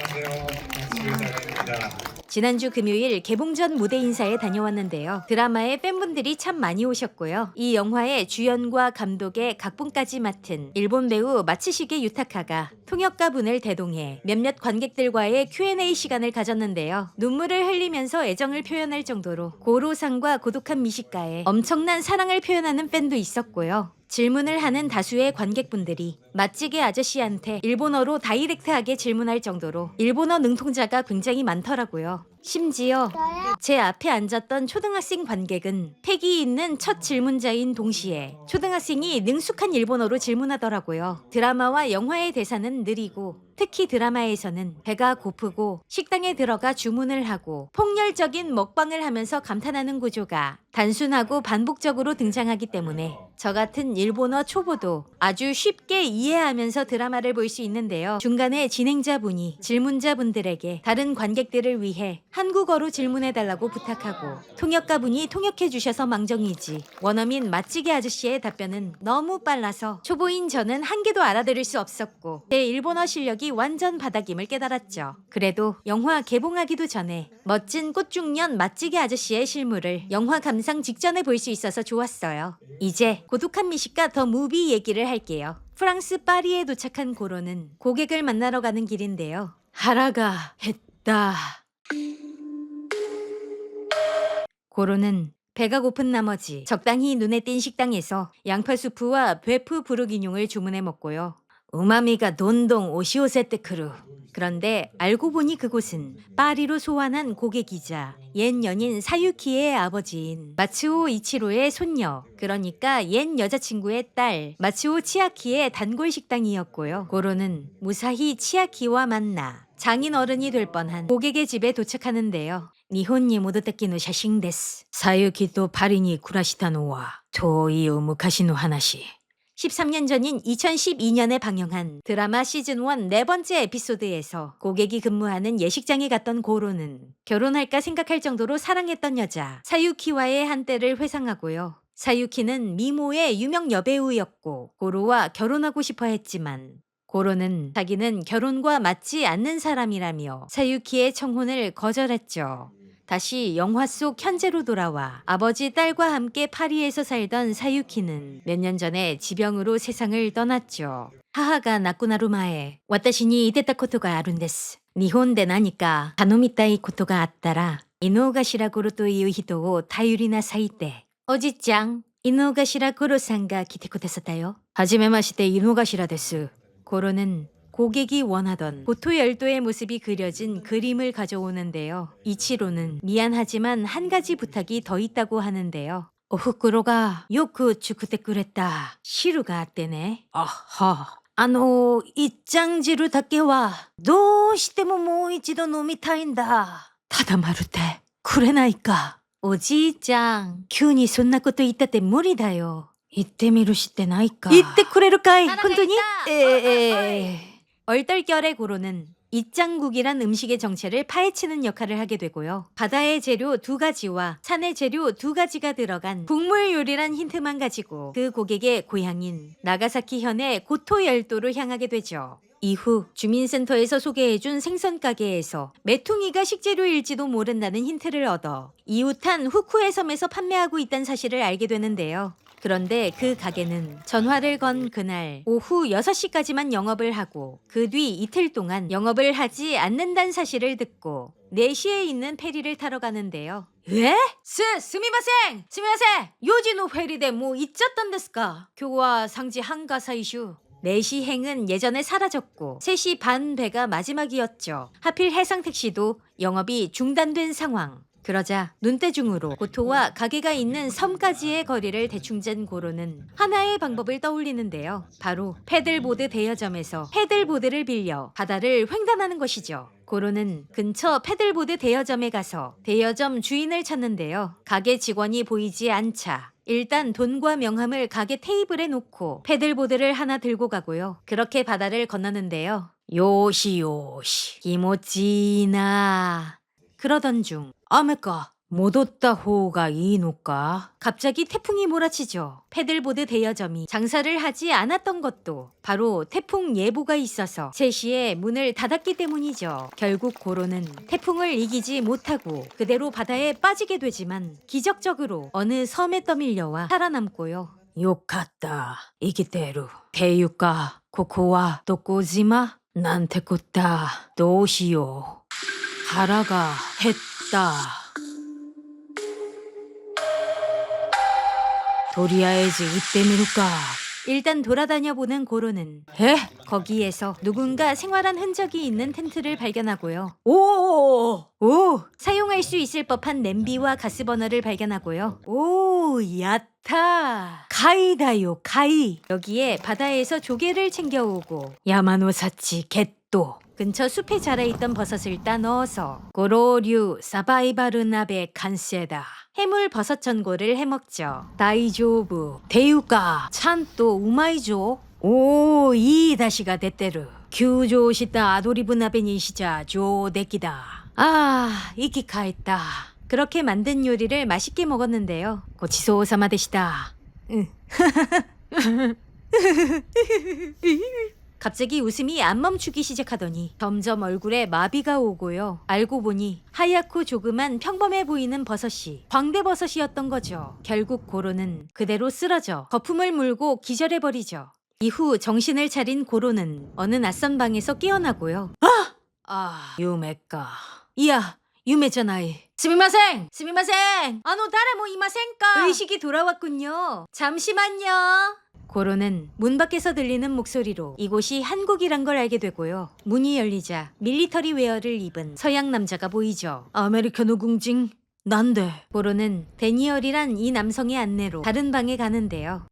안녕하세요. 박지사입니다. 지난주 금요일 개봉 전 무대 인사에 다녀왔는데요. 드라마에 팬분들이 참 많이 오셨고요. 이 영화의 주연과 감독의 각본까지 맡은 일본 배우 마츠시게 유타카가 통역가분을 대동해 몇몇 관객들과의 Q&A 시간을 가졌는데요. 눈물을 흘리면서 애정을 표현할 정도로 고로상과 고독한 미식가에 엄청난 사랑을 표현하는 팬도 있었고요. 질문을 하는 다수의 관객분들이 맛찌개 아저씨한테 일본어로 다이렉트하게 질문할 정도로 일본어 능통자가 굉장히 많더라고요. 심지어 제 앞에 앉았던 초등학생 관객은 패기 있는 첫 질문자인 동시에 초등학생이 능숙한 일본어로 질문하더라고요. 드라마와 영화의 대사는 느리고 특히 드라마에서는 배가 고프고 식당에 들어가 주문을 하고 폭렬적인 먹방을 하면서 감탄하는 구조가 단순하고 반복적으로 등장하기 때문에 저 같은 일본어 초보도 아주 쉽게 이해하면서 드라마를 볼 수 있는데요. 중간에 진행자분이 질문자분들에게 다른 관객들을 위해 한국어로 질문해달라고 부탁하고 통역가분이 통역해주셔서 망정이지 원어민 맛찌개 아저씨의 답변은 너무 빨라서 초보인 저는 한 개도 알아들을 수 없었고 제 일본어 실력이 완전 바닥임을 깨달았죠. 그래도 영화 개봉하기도 전에 멋진 꽃중년 맛찌개 아저씨의 실물을 영화 감상 직전에 볼 수 있어서 좋았어요. 이제 고독한 미식가 더 무비 얘기를 할게요. 프랑스 파리에 도착한 고로는 고객을 만나러 가는 길인데요. 하라가 했다. 고로는 배가 고픈 나머지 적당히 눈에 띈 식당에서 양파 수프와 베프 부르기뇽을 주문해 먹고요. 우마미가 돈동 오시오세테크루. 그런데 알고 보니 그곳은 파리로 소환한 고객이자 옛 연인 사유키의 아버지인 마츠오 이치로의 손녀, 그러니까 옛 여자친구의 딸 마츠오 치아키의 단골 식당이었고요. 고로는 무사히 치아키와 만나 장인 어른이 될 뻔한 고객의 집에 도착하는데요. 니혼니 모도테키노 샤싱 데스. 사유키도 파리니 쿠라시타노와 토이오 무카시노 하나시. 13년 전인 2012년에 방영한 드라마 시즌1 네 번째 에피소드에서 고객이 근무하는 예식장에 갔던 고로는 결혼할까 생각할 정도로 사랑했던 여자 사유키와의 한때를 회상하고요. 사유키는 미모의 유명 여배우였고 고로와 결혼하고 싶어 했지만 고로는 자기는 결혼과 맞지 않는 사람이라며 사유키의 청혼을 거절했죠. 다시 영화 속 현재로 돌아와 아버지 딸과 함께 파리에서 살던 사유키는 몇 년 전에 지병으로 세상을 떠났죠. 하하가 나쿠나루마에 와타시니 이데타 코토가 아룬데스. 니혼 데 나니까 가노미타이 코토가 아따라 이노가시라 고로という人を頼りなさいっておじちゃんイノガシラゴロさんが来てくださったよ。はじめましてイノガシラです。고로는 고객이 원하던 고토열도의 모습이 그려진 그림을 가져오는데요. 이치로는 미안하지만 한 가지 부탁이 더 있다고 하는데요. 오후쿠로가 요크 주쿠테 그랬다. 시루가 아떼네. 아하. 이짱지루 다케와どうしてももう一度飲みたいんだ. 타다마루테 쿠레나이까. 오지いちゃん 急にそんなこと言ったって無理だよ. 言ってみるしてないか. 言ってくれるかい? 혼돈이? 얼떨결에 고로는 이짱국이란 음식의 정체를 파헤치는 역할을 하게 되고요. 바다의 재료 2가지와 산의 재료 2가지가 들어간 국물 요리란 힌트만 가지고 그 고객의 고향인 나가사키현의 고토열도로 향하게 되죠. 이후 주민센터에서 소개해준 생선 가게에서 메퉁이가 식재료일지도 모른다는 힌트를 얻어 이웃한 후쿠의 섬에서 판매하고 있다는 사실을 알게 되는데요. 그런데 그 가게는 전화를 건 그날 오후 6시까지만 영업을 하고 그 뒤 이틀 동안 영업을 하지 않는다는 사실을 듣고 4시에 있는 페리를 타러 가는데요. 에? 스미마생! 스미마생! 요지노 페리데 뭐 있었던 데스까? 교와 상지 한가사이슈. 4시 행은 예전에 사라졌고 3시 반 배가 마지막이었죠. 하필 해상택시도 영업이 중단된 상황. 그러자 눈대중으로 고토와 가게가 있는 섬까지의 거리를 대충 잰 고로는 하나의 방법을 떠올리는데요. 바로 패들보드 대여점에서 패들보드를 빌려 바다를 횡단하는 것이죠. 고로는 근처 패들보드 대여점에 가서 대여점 주인을 찾는데요. 가게 직원이 보이지 않자 일단 돈과 명함을 가게 테이블에 놓고 패들보드를 하나 들고 가고요. 그렇게 바다를 건너는데요. 요시 기모찌나. 그러던 중 아메까 못왔다 호가 이노까? 갑자기 태풍이 몰아치죠. 패들보드 대여점이 장사를 하지 않았던 것도 바로 태풍 예보가 있어서 3시에 문을 닫았기 때문이죠. 결국 고로는 태풍을 이기지 못하고 그대로 바다에 빠지게 되지만 기적적으로 어느 섬에 떠밀려와 살아남고요. 욕했다. 이기대로 대유가 코코와 도코지마 난테코다 도시요 하라가 했다. 도리아에즈 이때미루까. 일단 돌아다녀보는 고로는 거기에서 누군가 생활한 흔적이 있는 텐트를 발견하고요. 오! 사용할 수 있을 법한 냄비와 가스버너를 발견하고요. 오, 야타! 카이다요, 카이! 여기에 바다에서 조개를 챙겨오고 야마노사치 겟도 근처 숲에 자라있던 버섯을 따 넣어서 고로류 사바이바르 나베 간세다. 해물 버섯 전골을 해먹죠. 다이조부 대유가 찬또 우마이죠. 오, 이 다시가 됐대르. 규조시다 아도리브 나베니시자 조데끼다. 아, 이키카했다. 그렇게 만든 요리를 맛있게 먹었는데요. 고치소사마 되시다. 갑자기 웃음이 안 멈추기 시작하더니 점점 얼굴에 마비가 오고요. 알고 보니 하얗고 조그만 평범해 보이는 버섯이 광대버섯이었던 거죠. 결국 고로는 그대로 쓰러져 거품을 물고 기절해버리죠. 이후 정신을 차린 고로는 어느 낯선 방에서 깨어나고요. 유메까. 이야, 유메잖아이. 스미마생! 스미마생! 다레 뭐 이마생까? 의식이 돌아왔군요. 잠시만요. 고로는 문 밖에서 들리는 목소리로 이곳이 한국이란 걸 알게 되고요. 문이 열리자 밀리터리 웨어를 입은 서양 남자가 보이죠. 아메리카노 궁징 난데. 고로는 데니얼이란 이 남성의 안내로 다른 방에 가는데요.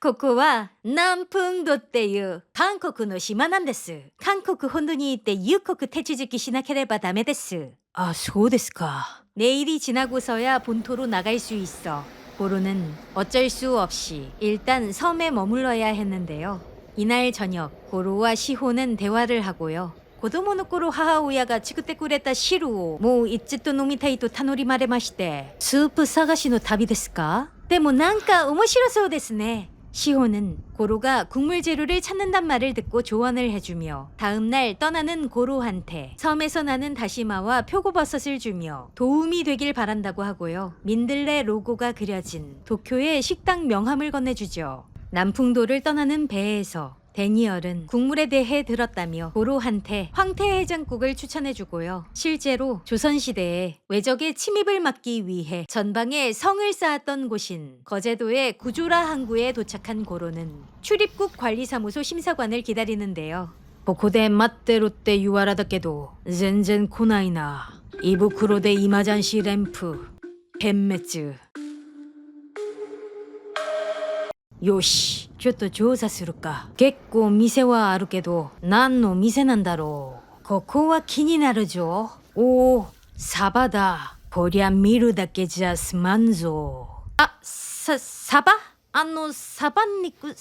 코코와 남풍도떼유 한국의 시마난데스. 한국 혼돈이 이때 유코크 태치즈키 시나케레바 다메 데스. 아, 소데스까. 내일이 지나고서야 본토로 나갈 수 있어 고로는 어쩔 수 없이 일단 섬에 머물러야 했는데요. 이날 저녁 고로와 시호는 대화를 하고요. 고도모노코로 하하오야가 치쿠테 쿠레타 시루오 모 이츠또 노미타이토 타노리 마레마시테 스ープ 사가시노 타비 데스까? 데모 난까 오모시로소 데스네. 시호는 고로가 국물 재료를 찾는단 말을 듣고 조언을 해주며 다음날 떠나는 고로한테 섬에서 나는 다시마와 표고버섯을 주며 도움이 되길 바란다고 하고요. 민들레 로고가 그려진 도쿄의 식당 명함을 건네주죠. 남풍도를 떠나는 배에서 데니얼은 국물에 대해 들었다며 고로한테 황태해장국을 추천해주고요. 실제로 조선시대에 외적의 침입을 막기 위해 전방에 성을 쌓았던 곳인 거제도의 구조라 항구에 도착한 고로는 출입국 관리사무소 심사관을 기다리는데요. 보코데 맛대로때 유아라다께도 젠젠 코나이나 이부크로데 이마잔시 램프 벤메츠 요시 ちょっと調査するか。結構店はあるけど何の店なんだろう。ここは気になるぞ。おー、サバだ。こりゃ見るだけじゃ済まんぞ。사바? 사바니쿠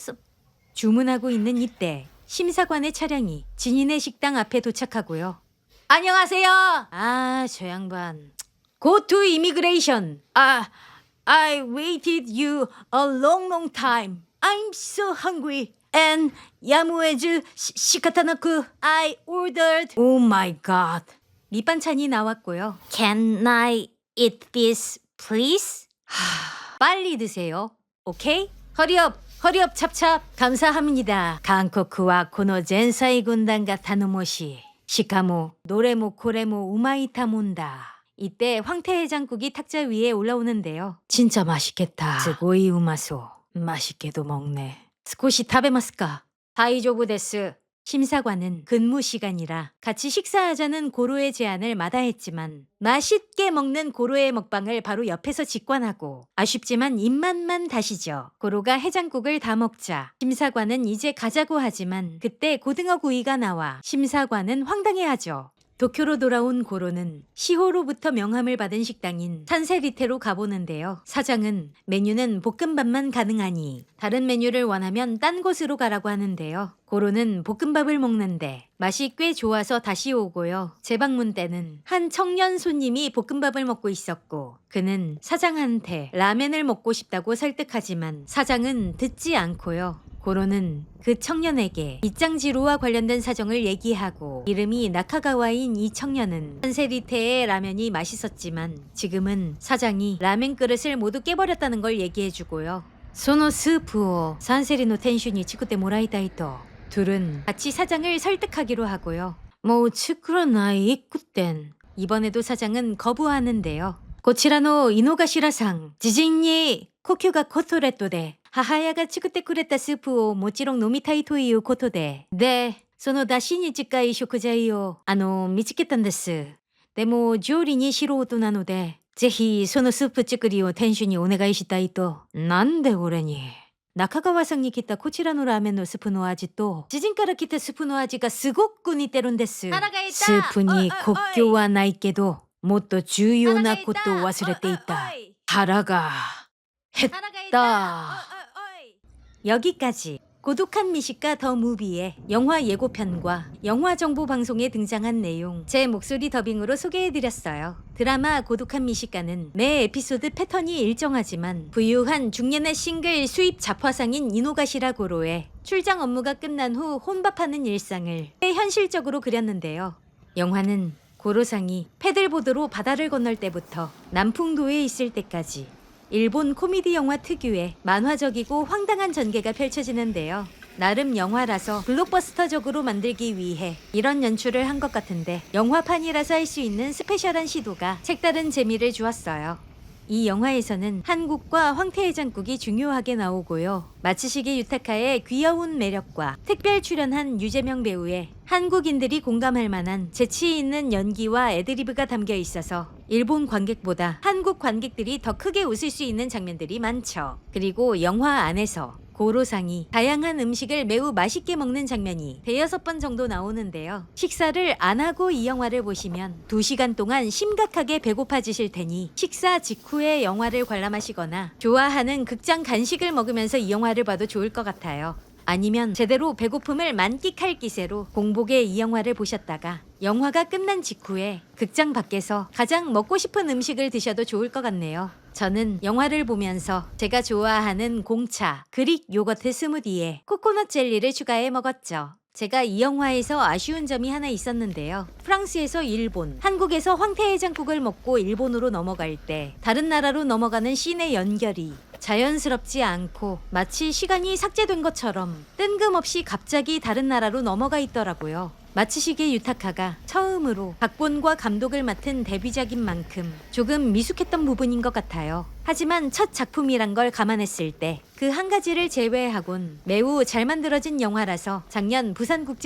주문하고 있는 이때 심사관의 차량이 진인의 식당 앞에 도착하고요. 안녕하세요. 저 양반. Go to immigration. I waited you a long time. I'm so hungry. And 야무에즈 시카타나쿠. I ordered. Oh my god. 밑반찬이 나왔고요. Can I eat this, please? 빨리 드세요. 오케이? 허리업, 허리업 찹찹. 감사합니다. 한국과 고노 젠사이 군단가 타노모시. 시카모 노레모 코레모 우마이타 몬다. 이때 황태해장국이 탁자 위에 올라오는데요. 진짜 맛있겠다. 스고이 우마소. 맛있게도 먹네. 스코시 타베마스까? 다이조부 데스. 심사관은 근무 시간이라 같이 식사하자는 고로의 제안을 마다했지만 맛있게 먹는 고로의 먹방을 바로 옆에서 직관하고 아쉽지만 입맛만 다시죠. 고로가 해장국을 다 먹자 심사관은 이제 가자고 하지만 그때 고등어 구이가 나와 심사관은 황당해하죠. 도쿄로 돌아온 고로는 시호로부터 명함을 받은 식당인 산세리테로 가보는데요. 사장은 메뉴는 볶음밥만 가능하니 다른 메뉴를 원하면 딴 곳으로 가라고 하는데요. 고로는 볶음밥을 먹는데 맛이 꽤 좋아서 다시 오고요. 재방문 때는 한 청년 손님이 볶음밥을 먹고 있었고 그는 사장한테 라멘을 먹고 싶다고 설득하지만 사장은 듣지 않고요. 고로는 그 청년에게 입장지루와 관련된 사정을 얘기하고 이름이 나카가와인 이 청년은 산세리테의 라면이 맛있었지만 지금은 사장이 라멘 그릇을 모두 깨버렸다는 걸 얘기해주고요. 소노 스프오 산세리노 텐슈니 치쿠테 모라이타이토 둘은 같이 사장을 설득하기로 하고요. 뭐 치쿠라나이 이쿠텐 이번에도 사장은 거부하는데요. 고치라노 이노가시라상 지진니 코큐가 코토레토데 하하야가 치쿠테 쿠레타 스프を もちろん飲みたいということでその出汁に近い食材を見つけたんです。でも料理に素人なのでぜひそのスープ作りを店主にお願いしたいと。なんで俺に。中川さんに来たこちらのラーメンのスープの味と知人から来たスープの味がすごく似てるんです。スープに国境はないけどもっと重要なことを忘れていた。腹が減った。 여기까지 고독한 미식가 더 무비의 영화 예고편과 영화 정보 방송에 등장한 내용 제 목소리 더빙으로 소개해드렸어요. 드라마 고독한 미식가는 매 에피소드 패턴이 일정하지만 부유한 중년의 싱글 수입 잡화상인 이노가시라 고로의 출장 업무가 끝난 후 혼밥하는 일상을 현실적으로 그렸는데요. 영화는 고로상이 패들보드로 바다를 건널 때부터 남풍도에 있을 때까지 일본 코미디 영화 특유의 만화적이고 황당한 전개가 펼쳐지는데요. 나름 영화라서 블록버스터적으로 만들기 위해 이런 연출을 한 것 같은데 영화판이라서 할 수 있는 스페셜한 시도가 색다른 재미를 주었어요. 이 영화에서는 한국과 황태해장국이 중요하게 나오고요. 마츠시게 유타카의 귀여운 매력과 특별 출연한 유재명 배우의 한국인들이 공감할 만한 재치 있는 연기와 애드리브가 담겨 있어서 일본 관객보다 한국 관객들이 더 크게 웃을 수 있는 장면들이 많죠. 그리고 영화 안에서 고로상이 다양한 음식을 매우 맛있게 먹는 장면이 대여섯 번 정도 나오는데요. 식사를 안 하고 이 영화를 보시면 2시간 동안 심각하게 배고파지실 테니 식사 직후에 영화를 관람하시거나 좋아하는 극장 간식을 먹으면서 이 영화를 봐도 좋을 것 같아요. 아니면 제대로 배고픔을 만끽할 기세로 공복에 이 영화를 보셨다가 영화가 끝난 직후에 극장 밖에서 가장 먹고 싶은 음식을 드셔도 좋을 것 같네요. 저는 영화를 보면서 제가 좋아하는 공차, 그릭 요거트 스무디에 코코넛 젤리를 추가해 먹었죠. 제가 이 영화에서 아쉬운 점이 하나 있었는데요. 프랑스에서 일본, 한국에서 황태해장국을 먹고 일본으로 넘어갈 때 다른 나라로 넘어가는 씬의 연결이 자연스럽지 않고 마치 시간이 삭제된 것처럼 뜬금없이 갑자기 다른 나라로 넘어가 있더라고요. 마츠시게 유타카가 처음으로 각본과 감독을 맡은 데뷔작인 만큼 조금 미숙했던 부분인 것 같아요. 하지만 첫 작품이란 걸 감안했을 때 그 한 가지를 제외하곤 매우 잘 만들어진 영화라서 작년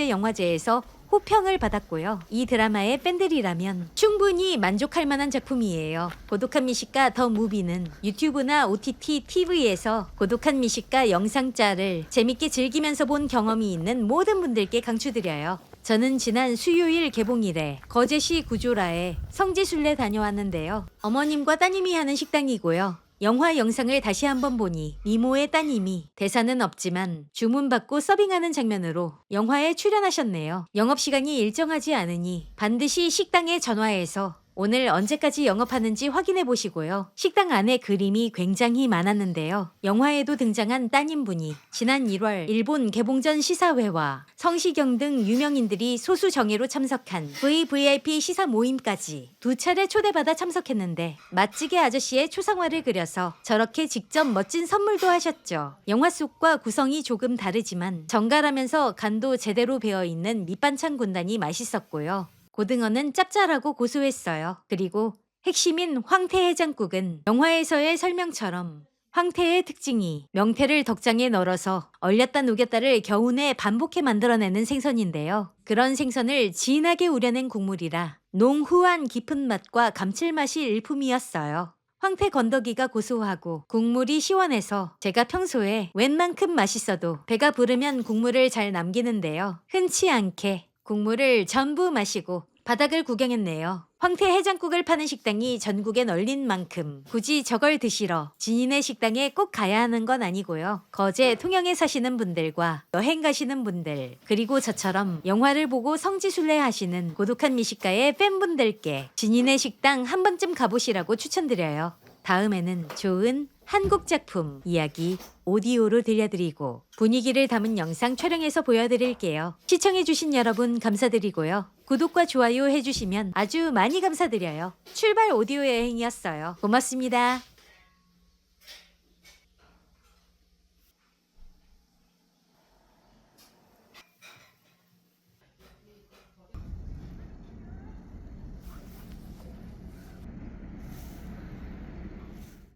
부산국제영화제에서 호평을 받았고요. 이 드라마의 팬들이라면 충분히 만족할 만한 작품이에요. 고독한 미식가 더 무비는 유튜브나 OTT, TV에서 고독한 미식가 영상짤을 재밌게 즐기면서 본 경험이 있는 모든 분들께 강추드려요. 저는 지난 수요일 개봉일에 거제시 구조라에 성지순례 다녀왔는데요. 어머님과 따님이 하는 식당이고요. 영화 영상을 다시 한번 보니 미모의 따님이 대사는 없지만 주문받고 서빙하는 장면으로 영화에 출연하셨네요. 영업시간이 일정하지 않으니 반드시 식당에 전화해서 오늘 언제까지 영업하는지 확인해 보시고요. 식당 안에 그림이 굉장히 많았는데요. 영화에도 등장한 따님분이 지난 1월 일본 개봉전 시사회와 성시경 등 유명인들이 소수정예로 참석한 VVIP 시사 모임까지 2차례 초대받아 참석했는데 맛찌개 아저씨의 초상화를 그려서 저렇게 직접 멋진 선물도 하셨죠. 영화 속과 구성이 조금 다르지만 정갈하면서 간도 제대로 배어있는 밑반찬 군단이 맛있었고요. 고등어는 짭짤하고 고소했어요. 그리고 핵심인 황태해장국은 영화에서의 설명처럼 황태의 특징이 명태를 덕장에 널어서 얼렸다 녹였다를 겨우내 반복해 만들어내는 생선인데요. 그런 생선을 진하게 우려낸 국물이라 농후한 깊은 맛과 감칠맛이 일품이었어요. 황태 건더기가 고소하고 국물이 시원해서 제가 평소에 웬만큼 맛있어도 배가 부르면 국물을 잘 남기는데요. 흔치 않게 국물을 전부 마시고 바닥을 구경했네요. 황태 해장국을 파는 식당이 전국에 널린 만큼 굳이 저걸 드시러 진인의 식당에 꼭 가야 하는 건 아니고요. 거제 통영에 사시는 분들과 여행 가시는 분들, 그리고 저처럼 영화를 보고 성지순례 하시는 고독한 미식가의 팬분들께 진인의 식당 한 번쯤 가보시라고 추천드려요. 다음에는 좋은 한국 작품 이야기 오디오로 들려드리고 분위기를 담은 영상 촬영해서 보여드릴게요. 시청해주신 여러분 감사드리고요. 구독과 좋아요 해주시면 아주 많이 감사드려요. 출발 오디오 여행이었어요. 고맙습니다.